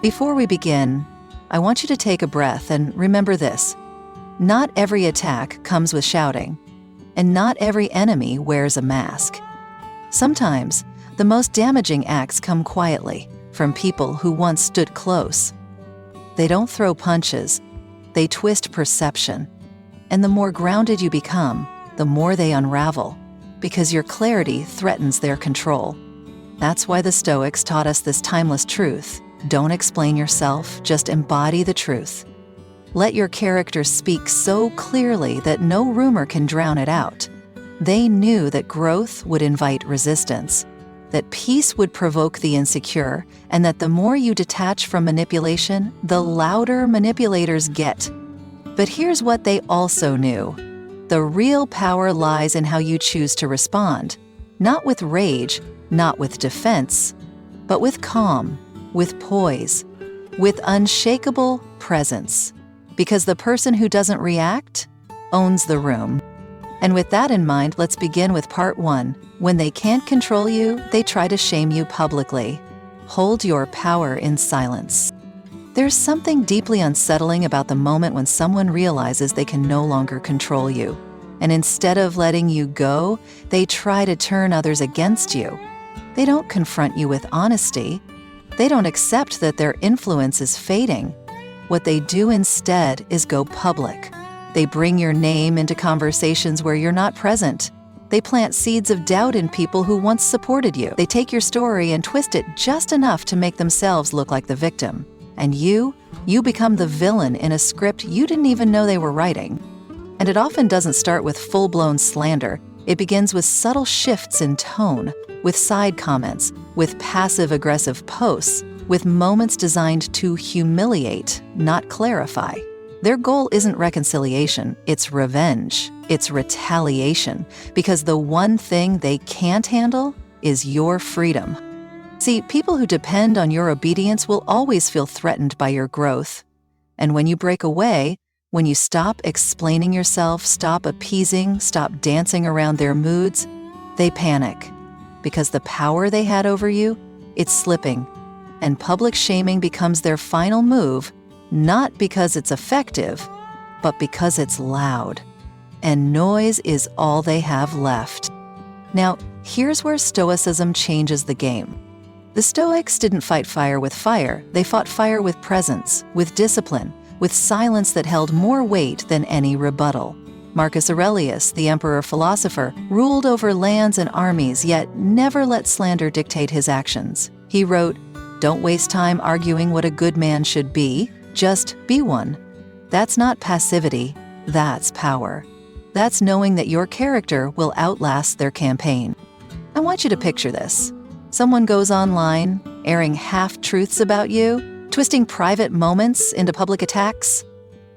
Before we begin, I want you to take a breath and remember this. Not every attack comes with shouting, and not every enemy wears a mask. Sometimes, the most damaging acts come quietly from people who once stood close. They don't throw punches, they twist perception. And the more grounded you become, the more they unravel, because your clarity threatens their control. That's why the Stoics taught us this timeless truth. Don't explain yourself, just embody the truth. Let your character speak so clearly that no rumor can drown it out. They knew that growth would invite resistance, that peace would provoke the insecure, and that the more you detach from manipulation, the louder manipulators get. But here's what they also knew. The real power lies in how you choose to respond, not with rage, not with defense, but with calm, with poise, with unshakable presence. Because the person who doesn't react owns the room. And with that in mind, let's begin with part 1. When they can't control you, they try to shame you publicly. Hold your power in silence. There's something deeply unsettling about the moment when someone realizes they can no longer control you. And instead of letting you go, they try to turn others against you. They don't confront you with honesty. They don't accept that their influence is fading. What they do instead is go public. They bring your name into conversations where you're not present. They plant seeds of doubt in people who once supported you. They take your story and twist it just enough to make themselves look like the victim. And you become the villain in a script you didn't even know they were writing. And it often doesn't start with full-blown slander. It begins with subtle shifts in tone, with side comments, with passive-aggressive posts, with moments designed to humiliate, not clarify. Their goal isn't reconciliation, it's revenge, it's retaliation, because the one thing they can't handle is your freedom. See, people who depend on your obedience will always feel threatened by your growth. And when you break away, when you stop explaining yourself, stop appeasing, stop dancing around their moods, they panic. Because the power they had over you, it's slipping. And public shaming becomes their final move, not because it's effective, but because it's loud. And noise is all they have left. Now, here's where Stoicism changes the game. The Stoics didn't fight fire with fire, they fought fire with presence, with discipline, with silence that held more weight than any rebuttal. Marcus Aurelius, the emperor-philosopher, ruled over lands and armies, yet never let slander dictate his actions. He wrote, "Don't waste time arguing what a good man should be, just be one." That's not passivity, that's power. That's knowing that your character will outlast their campaign. I want you to picture this. Someone goes online, airing half-truths about you, twisting private moments into public attacks.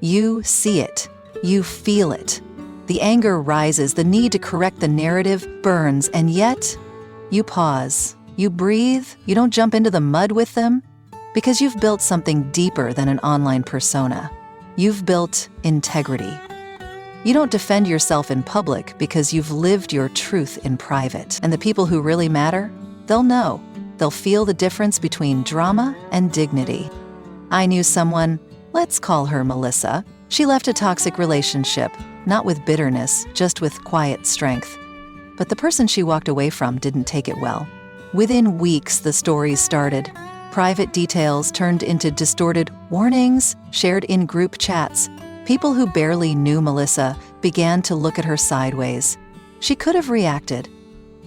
You see it. You feel it. The anger rises, the need to correct the narrative burns, and yet, you pause. You breathe. You don't jump into the mud with them, because you've built something deeper than an online persona. You've built integrity. You don't defend yourself in public because you've lived your truth in private. And the people who really matter, they'll know. They'll feel the difference between drama and dignity. I knew someone, let's call her Melissa. She left a toxic relationship, not with bitterness, just with quiet strength. But the person she walked away from didn't take it well. Within weeks, the stories started. Private details turned into distorted warnings shared in group chats. People who barely knew Melissa began to look at her sideways. She could have reacted.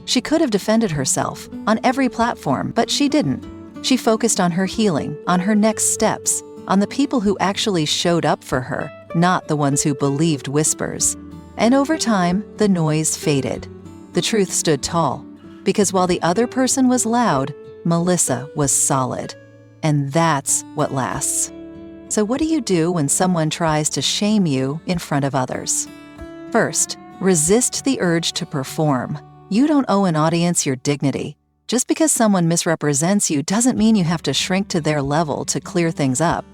She could have defended herself on every platform, but she didn't. She focused on her healing, on her next steps, on the people who actually showed up for her, not the ones who believed whispers. And over time, the noise faded. The truth stood tall, because while the other person was loud, Melissa was solid. And that's what lasts. So what do you do when someone tries to shame you in front of others? First, resist the urge to perform. You don't owe an audience your dignity. Just because someone misrepresents you doesn't mean you have to shrink to their level to clear things up.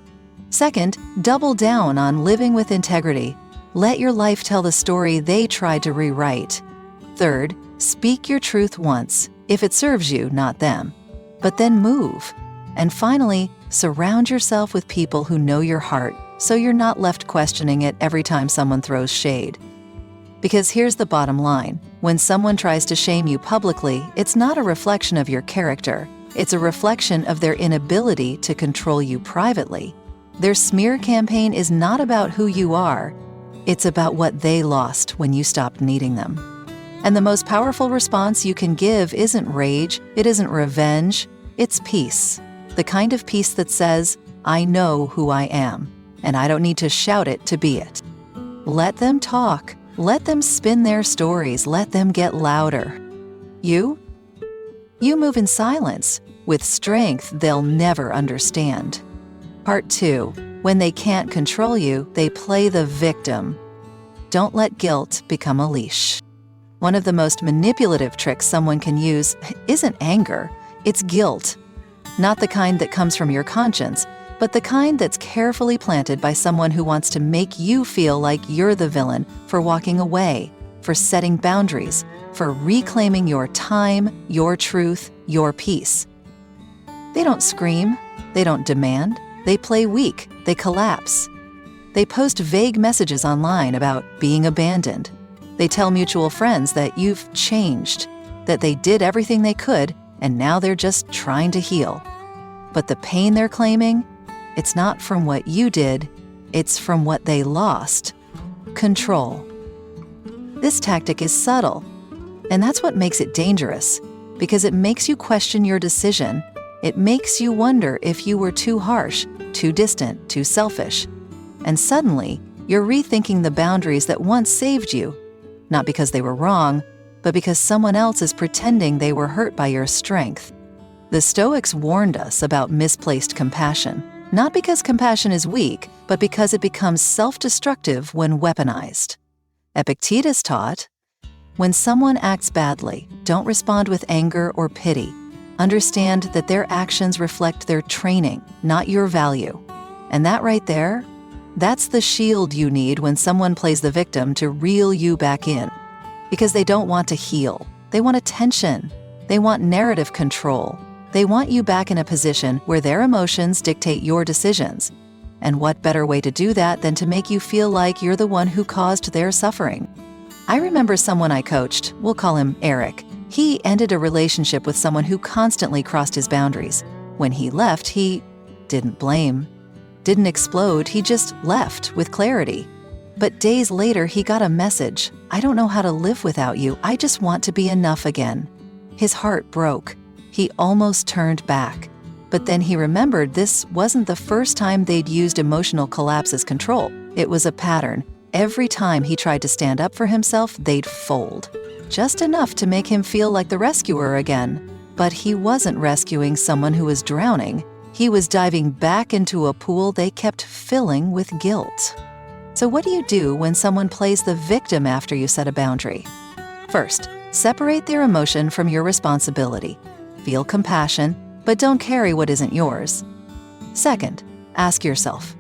Second, double down on living with integrity. Let your life tell the story they tried to rewrite. Third, speak your truth once, if it serves you, not them. But then move. And finally, Surround yourself with people who know your heart so you're not left questioning it every time someone throws shade. Because here's the bottom line. When someone tries to shame you publicly, it's not a reflection of your character. It's a reflection of their inability to control you privately. Their smear campaign is not about who you are. It's about what they lost when you stopped needing them. And the most powerful response you can give isn't rage, it isn't revenge, it's peace. The kind of peace that says, I know who I am, and I don't need to shout it to be it. Let them talk. Let them spin their stories. Let them get louder. You move in silence, with strength they'll never understand. Part 2. When they can't control you, they play the victim. Don't let guilt become a leash. One of the most manipulative tricks someone can use isn't anger, it's guilt. Not the kind that comes from your conscience, but the kind that's carefully planted by someone who wants to make you feel like you're the villain for walking away, for setting boundaries, for reclaiming your time, your truth, your peace. They don't scream, they don't demand, they play weak, they collapse. They post vague messages online about being abandoned. They tell mutual friends that you've changed, that they did everything they could and now they're just trying to heal. But the pain they're claiming, it's not from what you did, it's from what they lost. Control. This tactic is subtle, and that's what makes it dangerous, because it makes you question your decision. It makes you wonder if you were too harsh, too distant, too selfish. And suddenly, you're rethinking the boundaries that once saved you, not because they were wrong, but because someone else is pretending they were hurt by your strength. The Stoics warned us about misplaced compassion. Not because compassion is weak, but because it becomes self-destructive when weaponized. Epictetus taught, when someone acts badly, don't respond with anger or pity. Understand that their actions reflect their training, not your value. And that right there, that's the shield you need when someone plays the victim to reel you back in. Because they don't want to heal. They want attention. They want narrative control. They want you back in a position where their emotions dictate your decisions. And what better way to do that than to make you feel like you're the one who caused their suffering? I remember someone I coached, we'll call him Eric. He ended a relationship with someone who constantly crossed his boundaries. When he left, he didn't blame, didn't explode, he just left with clarity. But days later, he got a message, I don't know how to live without you, I just want to be enough again. His heart broke. He almost turned back. But then he remembered this wasn't the first time they'd used emotional collapse as control. It was a pattern. Every time he tried to stand up for himself, they'd fold. Just enough to make him feel like the rescuer again. But he wasn't rescuing someone who was drowning. He was diving back into a pool they kept filling with guilt. So what do you do when someone plays the victim after you set a boundary? First, separate their emotion from your responsibility. Feel compassion, but don't carry what isn't yours. Second, ask yourself,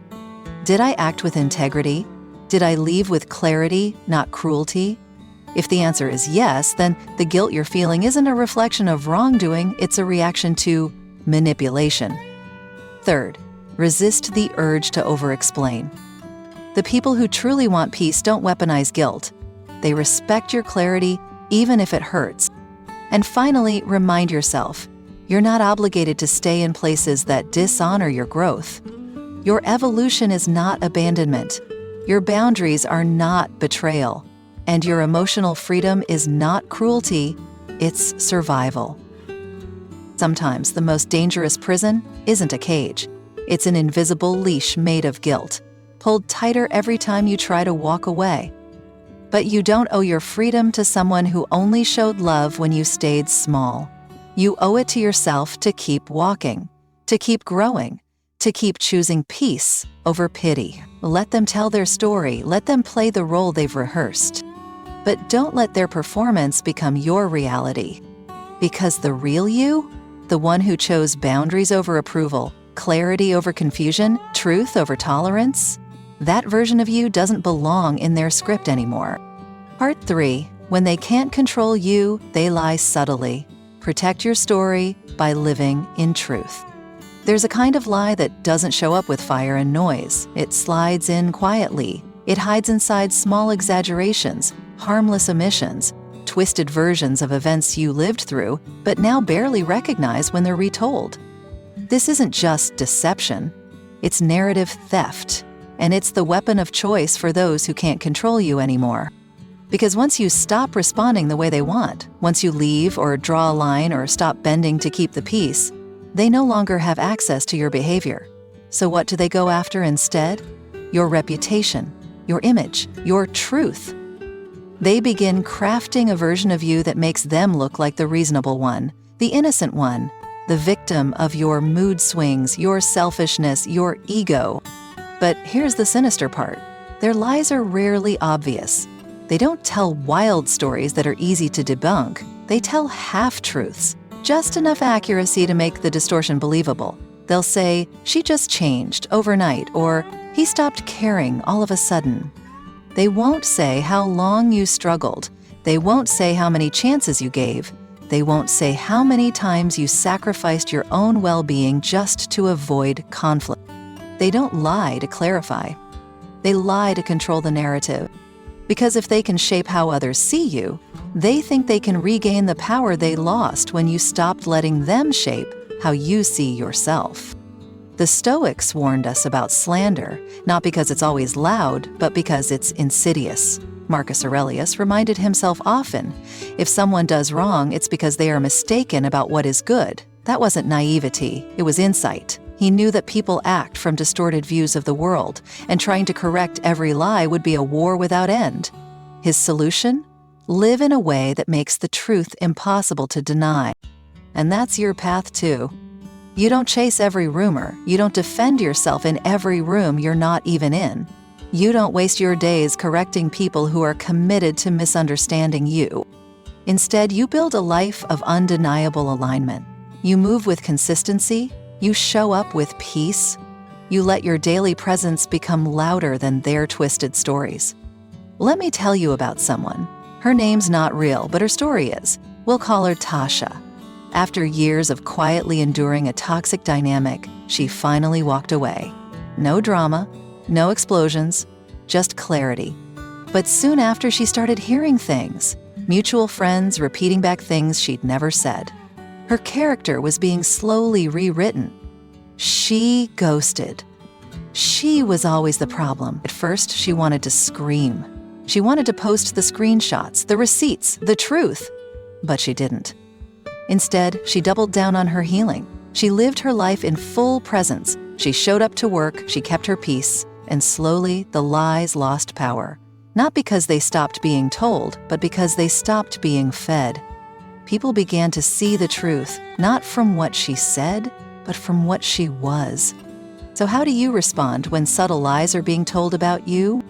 did I act with integrity? Did I leave with clarity, not cruelty? If the answer is yes, then the guilt you're feeling isn't a reflection of wrongdoing, it's a reaction to manipulation. Third, resist the urge to over-explain. The people who truly want peace don't weaponize guilt. They respect your clarity, even if it hurts. And finally, remind yourself, you're not obligated to stay in places that dishonor your growth. Your evolution is not abandonment. Your boundaries are not betrayal. And your emotional freedom is not cruelty, it's survival. Sometimes the most dangerous prison isn't a cage. It's an invisible leash made of guilt, pulled tighter every time you try to walk away. But you don't owe your freedom to someone who only showed love when you stayed small. You owe it to yourself to keep walking, to keep growing, to keep choosing peace over pity. Let them tell their story, let them play the role they've rehearsed. But don't let their performance become your reality. Because the real you, the one who chose boundaries over approval, clarity over confusion, truth over tolerance, that version of you doesn't belong in their script anymore. Part 3. When they can't control you, they lie subtly. Protect your story by living in truth. There's a kind of lie that doesn't show up with fire and noise. It slides in quietly. It hides inside small exaggerations, harmless omissions, twisted versions of events you lived through, but now barely recognize when they're retold. This isn't just deception. It's narrative theft, and it's the weapon of choice for those who can't control you anymore. Because once you stop responding the way they want, once you leave or draw a line or stop bending to keep the peace, they no longer have access to your behavior. So what do they go after instead? Your reputation, your image, your truth. They begin crafting a version of you that makes them look like the reasonable one, the innocent one, the victim of your mood swings, your selfishness, your ego. But here's the sinister part. Their lies are rarely obvious. They don't tell wild stories that are easy to debunk. They tell half-truths, just enough accuracy to make the distortion believable. They'll say, "She just changed overnight," or "He stopped caring all of a sudden." They won't say how long you struggled. They won't say how many chances you gave. They won't say how many times you sacrificed your own well-being just to avoid conflict. They don't lie to clarify. They lie to control the narrative. Because if they can shape how others see you, they think they can regain the power they lost when you stopped letting them shape how you see yourself. The Stoics warned us about slander, not because it's always loud, but because it's insidious. Marcus Aurelius reminded himself often, if someone does wrong, it's because they are mistaken about what is good. That wasn't naivety, it was insight. He knew that people act from distorted views of the world, and trying to correct every lie would be a war without end. His solution? Live in a way that makes the truth impossible to deny. And that's your path too. You don't chase every rumor. You don't defend yourself in every room you're not even in. You don't waste your days correcting people who are committed to misunderstanding you. Instead, you build a life of undeniable alignment. You move with consistency. You show up with peace. You let your daily presence become louder than their twisted stories. Let me tell you about someone. Her name's not real, but her story is. We'll call her Tasha. After years of quietly enduring a toxic dynamic, she finally walked away. No drama, no explosions, just clarity. But soon after, she started hearing things. Mutual friends repeating back things she'd never said. Her character was being slowly rewritten. She ghosted. She was always the problem. At first, she wanted to scream. She wanted to post the screenshots, the receipts, the truth. But she didn't. Instead, she doubled down on her healing. She lived her life in full presence. She showed up to work, she kept her peace, and slowly the lies lost power. Not because they stopped being told, but because they stopped being fed. People began to see the truth, not from what she said, but from what she was. So how do you respond when subtle lies are being told about you?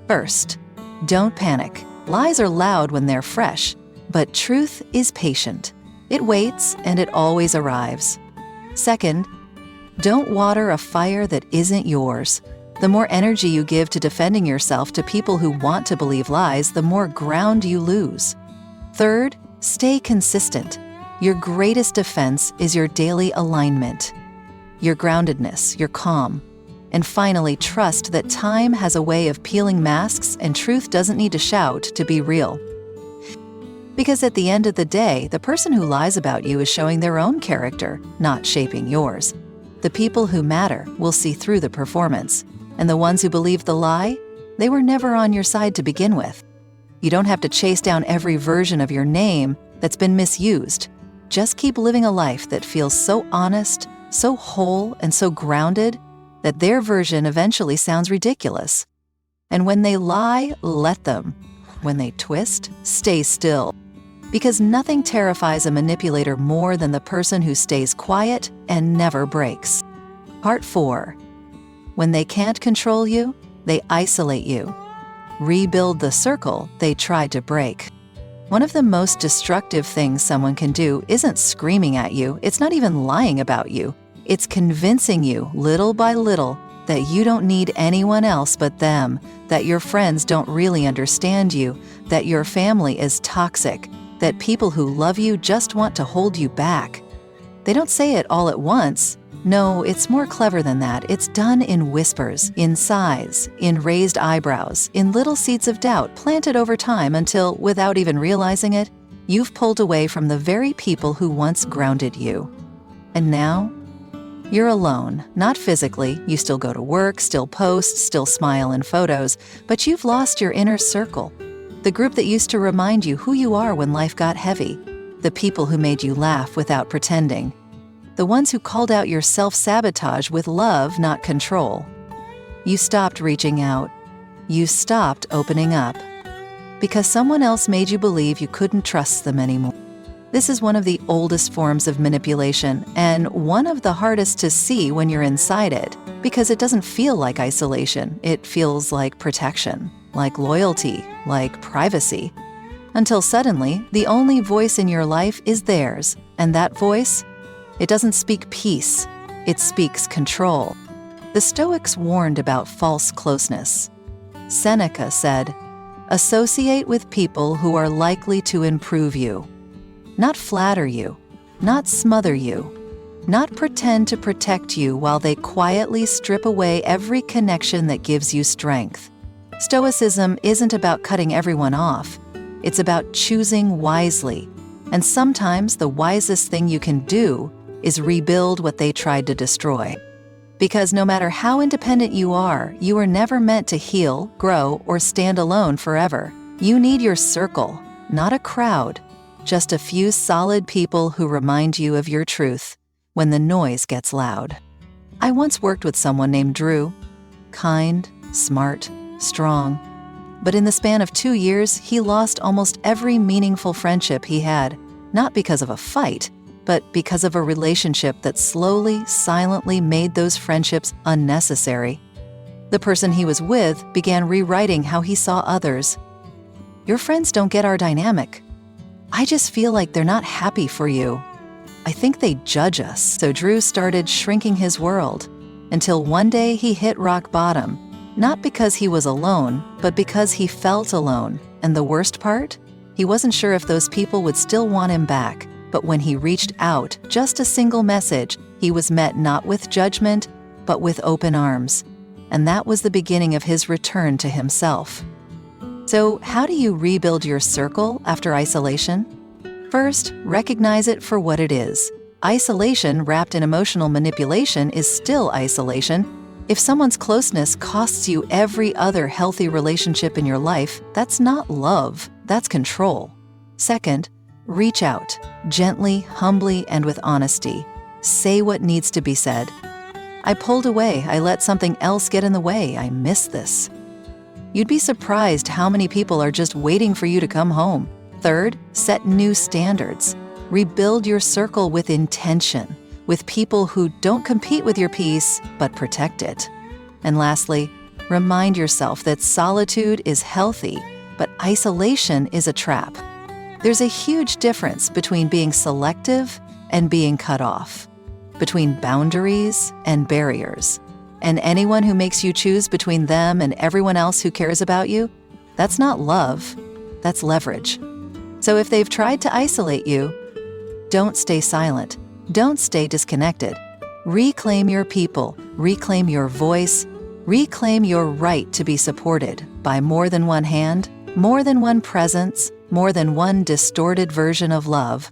First, don't panic. Lies are loud when they're fresh, but truth is patient. It waits, and it always arrives. Second, don't water a fire that isn't yours. The more energy you give to defending yourself to people who want to believe lies, the more ground you lose. Third, stay consistent. Your greatest defense is your daily alignment, your groundedness, your calm. And finally, trust that time has a way of peeling masks and truth doesn't need to shout to be real. Because at the end of the day, the person who lies about you is showing their own character, not shaping yours. The people who matter will see through the performance, and the ones who believe the lie, they were never on your side to begin with. You don't have to chase down every version of your name that's been misused. Just keep living a life that feels so honest, so whole, and so grounded that their version eventually sounds ridiculous. And when they lie, let them. When they twist, stay still. Because nothing terrifies a manipulator more than the person who stays quiet and never breaks. Part 4. When they can't control you, they isolate you. Rebuild the circle they tried to break. One of the most destructive things someone can do isn't screaming at you, it's not even lying about you. It's convincing you, little by little, that you don't need anyone else but them, that your friends don't really understand you, that your family is toxic, that people who love you just want to hold you back. They don't say it all at once. No, it's more clever than that. It's done in whispers, in sighs, in raised eyebrows, in little seeds of doubt planted over time until, without even realizing it, you've pulled away from the very people who once grounded you. And now, you're alone, not physically. You still go to work, still post, still smile in photos, but you've lost your inner circle. The group that used to remind you who you are when life got heavy. The people who made you laugh without pretending. The ones who called out your self-sabotage with love, not control. You stopped reaching out. You stopped opening up. Because someone else made you believe you couldn't trust them anymore. This is one of the oldest forms of manipulation, and one of the hardest to see when you're inside it, because it doesn't feel like isolation. It feels like protection, like loyalty, like privacy. Until suddenly, the only voice in your life is theirs, and that voice, it doesn't speak peace, it speaks control. The Stoics warned about false closeness. Seneca said, "Associate with people who are likely to improve you. Not flatter you, not smother you, not pretend to protect you while they quietly strip away every connection that gives you strength." Stoicism isn't about cutting everyone off. It's about choosing wisely. And sometimes the wisest thing you can do is rebuild what they tried to destroy. Because no matter how independent you are never meant to heal, grow, or stand alone forever. You need your circle, not a crowd, just a few solid people who remind you of your truth when the noise gets loud. I once worked with someone named Drew. Kind, smart, strong. But in the span of 2 years, he lost almost every meaningful friendship he had, not because of a fight, but because of a relationship that slowly, silently made those friendships unnecessary. The person he was with began rewriting how he saw others. "Your friends don't get our dynamic. I just feel like they're not happy for you. I think they judge us." So Drew started shrinking his world, until one day he hit rock bottom, not because he was alone, but because he felt alone. And the worst part? He wasn't sure if those people would still want him back. But when he reached out, just a single message, he was met not with judgment, but with open arms. And that was the beginning of his return to himself. So, how do you rebuild your circle after isolation? First, recognize it for what it is. Isolation wrapped in emotional manipulation is still isolation. If someone's closeness costs you every other healthy relationship in your life, that's not love, that's control. Second, reach out, gently, humbly, and with honesty. Say what needs to be said. "I pulled away, I let something else get in the way, I miss this." You'd be surprised how many people are just waiting for you to come home. Third, set new standards. Rebuild your circle with intention, with people who don't compete with your peace, but protect it. And lastly, remind yourself that solitude is healthy, but isolation is a trap. There's a huge difference between being selective and being cut off, between boundaries and barriers. And anyone who makes you choose between them and everyone else who cares about you, that's not love, that's leverage. So if they've tried to isolate you, don't stay silent, don't stay disconnected. Reclaim your people, reclaim your voice, reclaim your right to be supported by more than one hand, more than one presence, more than one distorted version of love,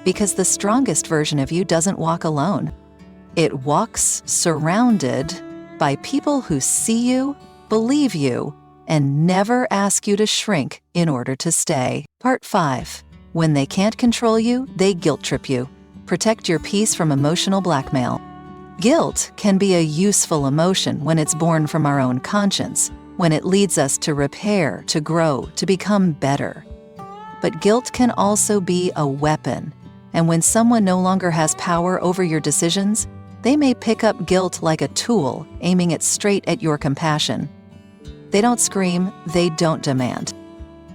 because the strongest version of you doesn't walk alone. It walks surrounded by people who see you, believe you, and never ask you to shrink in order to stay. Part 5. When they can't control you, they guilt trip you. Protect your peace from emotional blackmail. Guilt can be a useful emotion when it's born from our own conscience, when it leads us to repair, to grow, to become better. But guilt can also be a weapon, and when someone no longer has power over your decisions, they may pick up guilt like a tool, aiming it straight at your compassion. They don't scream, they don't demand.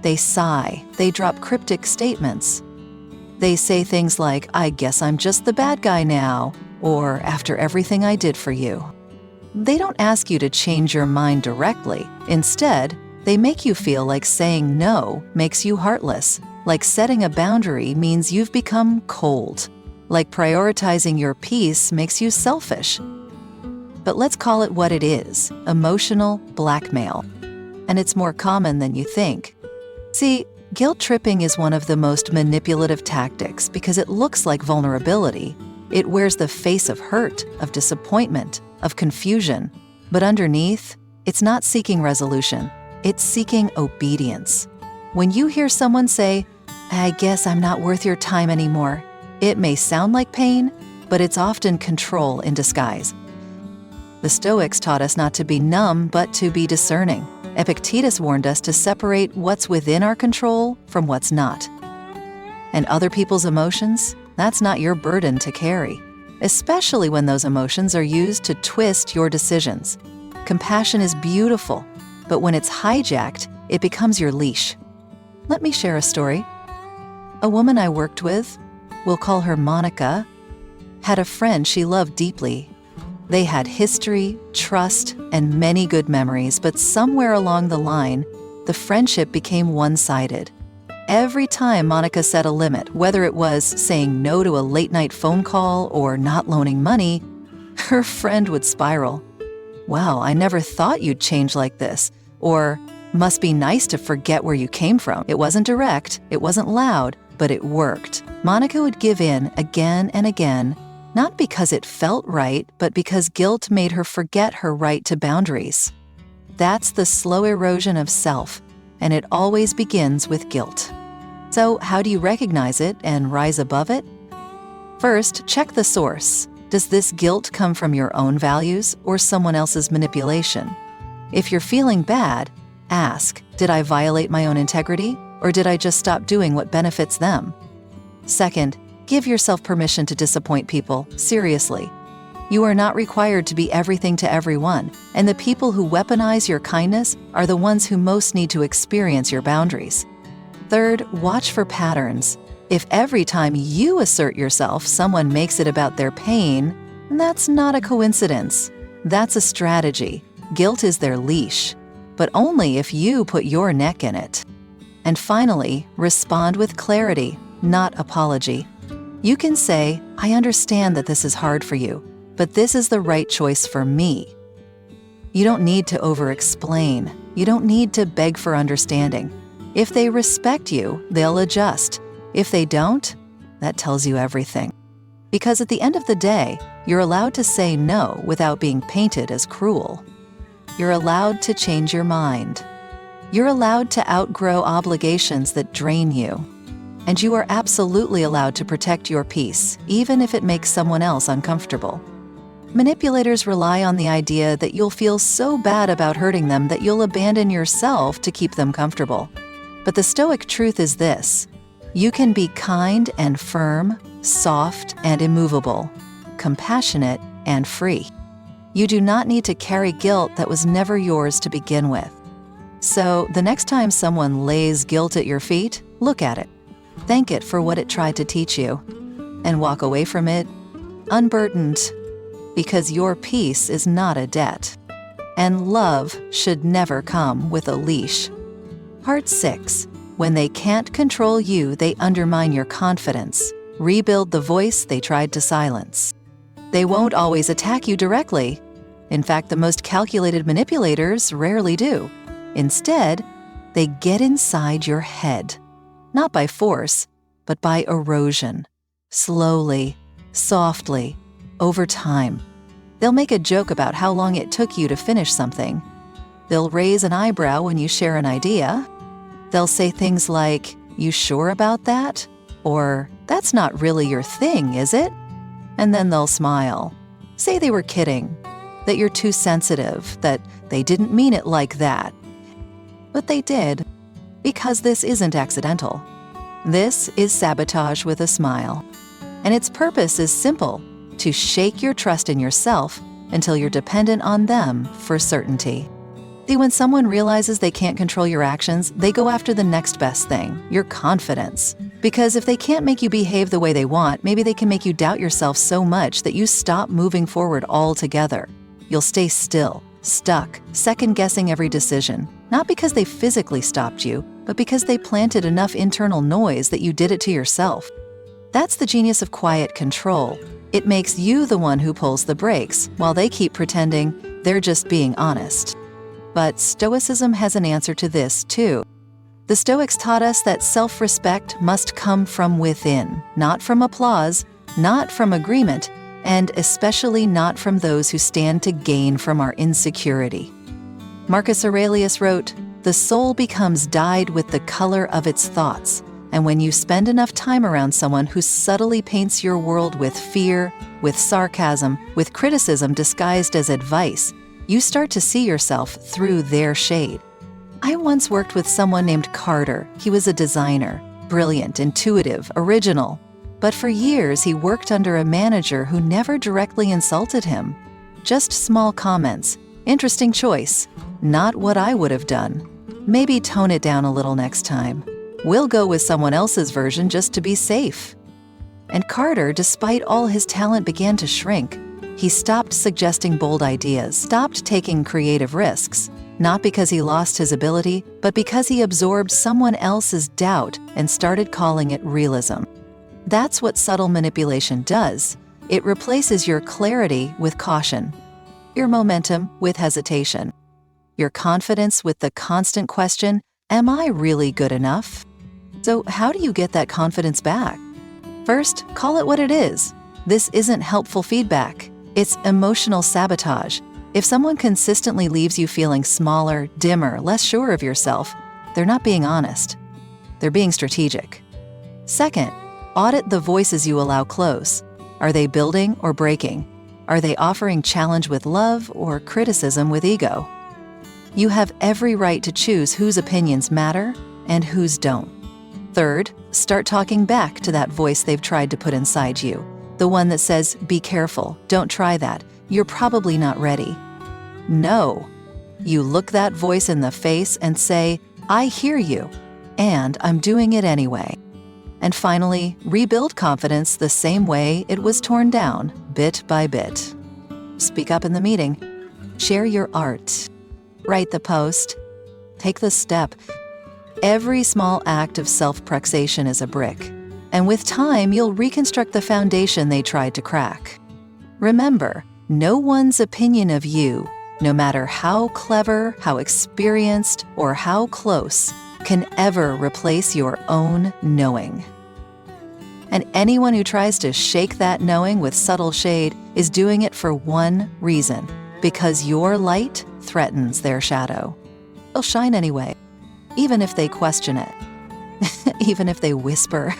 They sigh, they drop cryptic statements. They say things like, "I guess I'm just the bad guy now," or "after everything I did for you." They don't ask you to change your mind directly. Instead, they make you feel like saying no makes you heartless, like setting a boundary means you've become cold. like prioritizing your peace makes you selfish. But let's call it what it is, emotional blackmail. And it's more common than you think. See, guilt tripping is one of the most manipulative tactics because it looks like vulnerability. It wears the face of hurt, of disappointment, of confusion. But underneath, it's not seeking resolution. It's seeking obedience. When you hear someone say, "I guess I'm not worth your time anymore," it may sound like pain, but it's often control in disguise. The Stoics taught us not to be numb, but to be discerning. Epictetus warned us to separate what's within our control from what's not. And other people's emotions, that's not your burden to carry, especially when those emotions are used to twist your decisions. Compassion is beautiful, but when it's hijacked, it becomes your leash. Let me share a story. A woman I worked with, we'll call her Monica, had a friend she loved deeply. They had history, trust, and many good memories, but somewhere along the line, the friendship became one-sided. Every time Monica set a limit, whether it was saying no to a late-night phone call or not loaning money, her friend would spiral. "Wow, I never thought you'd change like this," or "Must be nice to forget where you came from." It wasn't direct, it wasn't loud, but it worked. Monica would give in again and again, not because it felt right, but because guilt made her forget her right to boundaries. That's the slow erosion of self, and it always begins with guilt. So how do you recognize it and rise above it? First, check the source. Does this guilt come from your own values or someone else's manipulation? If you're feeling bad, ask, did I violate my own integrity, or did I just stop doing what benefits them? Second, give yourself permission to disappoint people, seriously. You are not required to be everything to everyone, and the people who weaponize your kindness are the ones who most need to experience your boundaries. Third, watch for patterns. If every time you assert yourself, someone makes it about their pain, that's not a coincidence. That's a strategy. Guilt is their leash, but only if you put your neck in it. And finally, respond with clarity, not apology. You can say, "I understand that this is hard for you, but this is the right choice for me." You don't need to over-explain. You don't need to beg for understanding. If they respect you, they'll adjust. If they don't, that tells you everything. Because at the end of the day, you're allowed to say no without being painted as cruel. You're allowed to change your mind. You're allowed to outgrow obligations that drain you. And you are absolutely allowed to protect your peace, even if it makes someone else uncomfortable. Manipulators rely on the idea that you'll feel so bad about hurting them that you'll abandon yourself to keep them comfortable. But the Stoic truth is this: you can be kind and firm, soft and immovable, compassionate and free. You do not need to carry guilt that was never yours to begin with. So the next time someone lays guilt at your feet, look at it. Thank it for what it tried to teach you, and walk away from it unburdened, because your peace is not a debt, and love should never come with a leash. Part 6. When they can't control you, they undermine your confidence, rebuild the voice they tried to silence. They won't always attack you directly. In fact, the most calculated manipulators rarely do. Instead, they get inside your head. Not by force, but by erosion. Slowly, softly, over time. They'll make a joke about how long it took you to finish something. They'll raise an eyebrow when you share an idea. They'll say things like, "You sure about that?" Or, "That's not really your thing, is it?" And then they'll smile. Say they were kidding, that you're too sensitive, that they didn't mean it like that. But they did. Because this isn't accidental. This is sabotage with a smile. And its purpose is simple: to shake your trust in yourself until you're dependent on them for certainty. See, when someone realizes they can't control your actions, they go after the next best thing, your confidence. Because if they can't make you behave the way they want, maybe they can make you doubt yourself so much that you stop moving forward altogether. You'll stay still, stuck, second-guessing every decision, not because they physically stopped you, but because they planted enough internal noise that you did it to yourself. That's the genius of quiet control. It makes you the one who pulls the brakes, while they keep pretending they're just being honest. But Stoicism has an answer to this, too. The Stoics taught us that self-respect must come from within, not from applause, not from agreement, and especially not from those who stand to gain from our insecurity. Marcus Aurelius wrote, "The soul becomes dyed with the color of its thoughts, and when you spend enough time around someone who subtly paints your world with fear, with sarcasm, with criticism disguised as advice, you start to see yourself through their shade." I once worked with someone named Carter. He was a designer, brilliant, intuitive, original. But for years, he worked under a manager who never directly insulted him. Just small comments. "Interesting choice. Not what I would have done. Maybe tone it down a little next time. We'll go with someone else's version just to be safe." And Carter, despite all his talent, began to shrink. He stopped suggesting bold ideas, stopped taking creative risks, not because he lost his ability, but because he absorbed someone else's doubt and started calling it realism. That's what subtle manipulation does. It replaces your clarity with caution, your momentum with hesitation, your confidence with the constant question, "Am I really good enough?" So how do you get that confidence back? First, call it what it is. This isn't helpful feedback. It's emotional sabotage. If someone consistently leaves you feeling smaller, dimmer, less sure of yourself, they're not being honest. They're being strategic. Second, audit the voices you allow close. Are they building or breaking? Are they offering challenge with love or criticism with ego? You have every right to choose whose opinions matter and whose don't. Third, start talking back to that voice they've tried to put inside you. The one that says, "Be careful, don't try that, you're probably not ready." No. You look that voice in the face and say, "I hear you, and I'm doing it anyway." And finally, rebuild confidence the same way it was torn down, bit by bit. Speak up in the meeting. Share your art. Write the post. Take the step. Every small act of self-prexation is a brick, and with time, you'll reconstruct the foundation they tried to crack. Remember, no one's opinion of you, no matter how clever, how experienced, or how close, can ever replace your own knowing. And anyone who tries to shake that knowing with subtle shade is doing it for one reason, because your light threatens their shadow. They'll shine anyway, even if they question it, even if they whisper,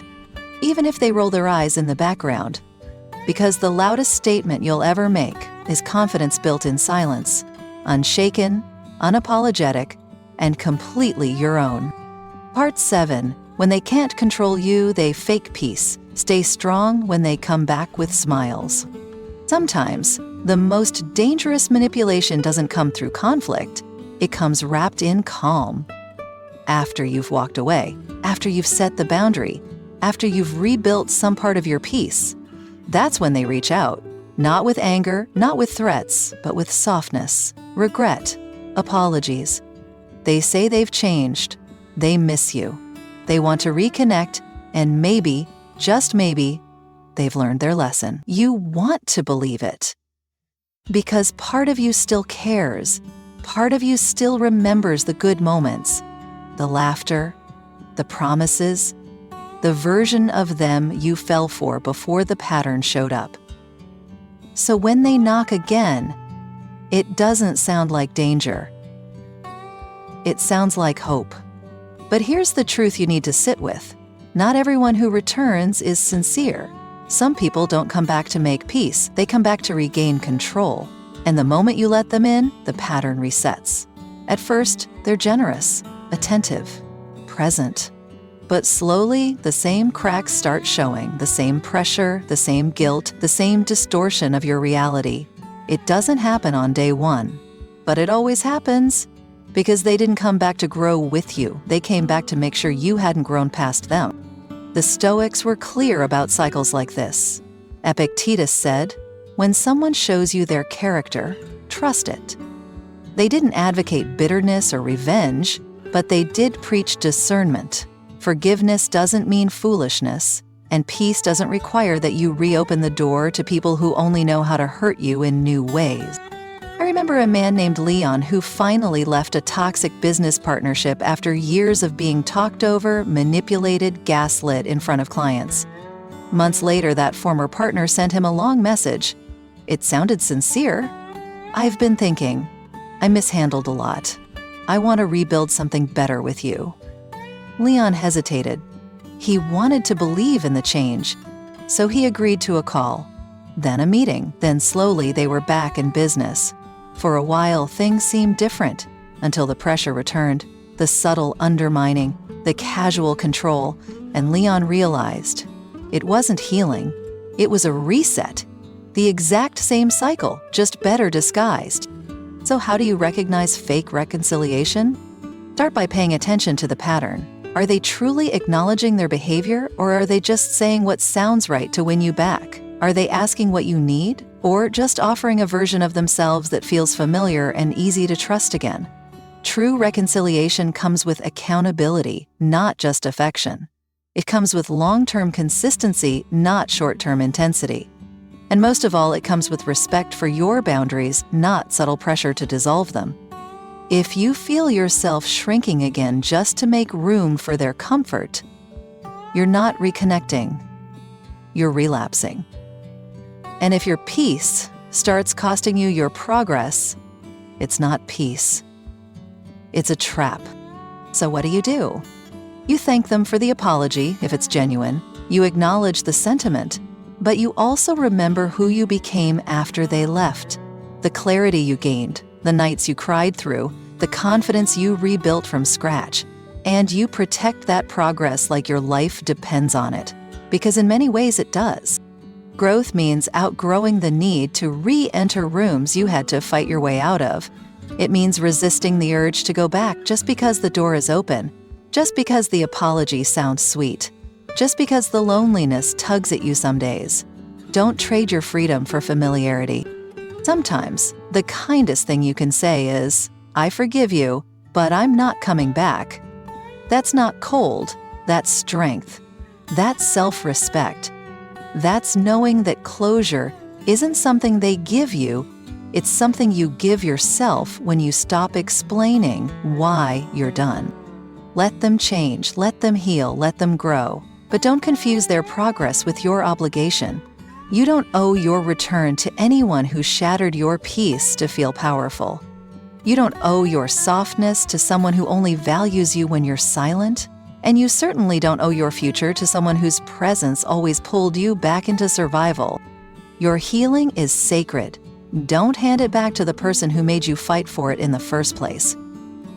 even if they roll their eyes in the background. Because the loudest statement you'll ever make is confidence built in silence, unshaken, unapologetic, and completely your own. Part 7. When they can't control you, they fake peace. Stay strong when they come back with smiles. Sometimes, the most dangerous manipulation doesn't come through conflict. It comes wrapped in calm. After you've walked away, after you've set the boundary, after you've rebuilt some part of your peace, that's when they reach out. Not with anger, not with threats, but with softness, regret, apologies. They say they've changed. They miss you. They want to reconnect, and maybe, just maybe, they've learned their lesson. You want to believe it. Because part of you still cares. Part of you still remembers the good moments, the laughter, the promises, the version of them you fell for before the pattern showed up. So when they knock again, it doesn't sound like danger. It sounds like hope. But here's the truth you need to sit with. Not everyone who returns is sincere. Some people don't come back to make peace. They come back to regain control. And the moment you let them in, the pattern resets. At first, they're generous, attentive, present. But slowly, the same cracks start showing, the same pressure, the same guilt, the same distortion of your reality. It doesn't happen on day one, but it always happens because they didn't come back to grow with you. They came back to make sure you hadn't grown past them. The Stoics were clear about cycles like this. Epictetus said, "When someone shows you their character, trust it." They didn't advocate bitterness or revenge, but they did preach discernment. Forgiveness doesn't mean foolishness, And peace doesn't require that you reopen the door to people who only know how to hurt you in new ways. I remember a man named Leon who finally left a toxic business partnership after years of being talked over, manipulated, gaslit in front of clients. Months later, that former partner sent him a long message. It sounded sincere. "I've been thinking. I mishandled a lot. I want to rebuild something better with you." Leon hesitated. He wanted to believe in the change, so he agreed to a call, then a meeting, then slowly they were back in business. For a while, things seemed different, until the pressure returned, the subtle undermining, the casual control, and Leon realized it wasn't healing, it was a reset. The exact same cycle, just better disguised. So how do you recognize fake reconciliation? Start by paying attention to the pattern. Are they truly acknowledging their behavior, or are they just saying what sounds right to win you back? Are they asking what you need, or just offering a version of themselves that feels familiar and easy to trust again? True reconciliation comes with accountability, not just affection. It comes with long-term consistency, not short-term intensity. And most of all, it comes with respect for your boundaries, not subtle pressure to dissolve them. If you feel yourself shrinking again just to make room for their comfort, you're not reconnecting, you're relapsing. And if your peace starts costing you your progress, it's not peace. It's a trap. So what do? You thank them for the apology, if it's genuine. You acknowledge the sentiment, but you also remember who you became after they left, the clarity you gained, the nights you cried through, the confidence you rebuilt from scratch, and you protect that progress like your life depends on it, because in many ways it does. Growth means outgrowing the need to re-enter rooms you had to fight your way out of. It means resisting the urge to go back just because the door is open, just because the apology sounds sweet, just because the loneliness tugs at you some days. Don't trade your freedom for familiarity. Sometimes, the kindest thing you can say is, "I forgive you, but I'm not coming back." That's not cold, that's strength. That's self-respect. That's knowing that closure isn't something they give you, it's something you give yourself when you stop explaining why you're done. Let them change, let them heal, let them grow. But don't confuse their progress with your obligation. You don't owe your return to anyone who shattered your peace to feel powerful. You don't owe your softness to someone who only values you when you're silent. And you certainly don't owe your future to someone whose presence always pulled you back into survival. Your healing is sacred. Don't hand it back to the person who made you fight for it in the first place.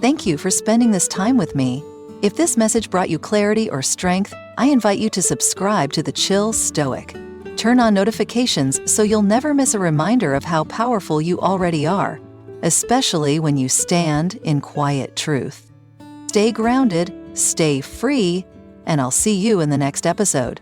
Thank you for spending this time with me. If this message brought you clarity or strength, I invite you to subscribe to the Chill Stoic. Turn on notifications so you'll never miss a reminder of how powerful you already are, especially when you stand in quiet truth. Stay grounded, stay free, and I'll see you in the next episode.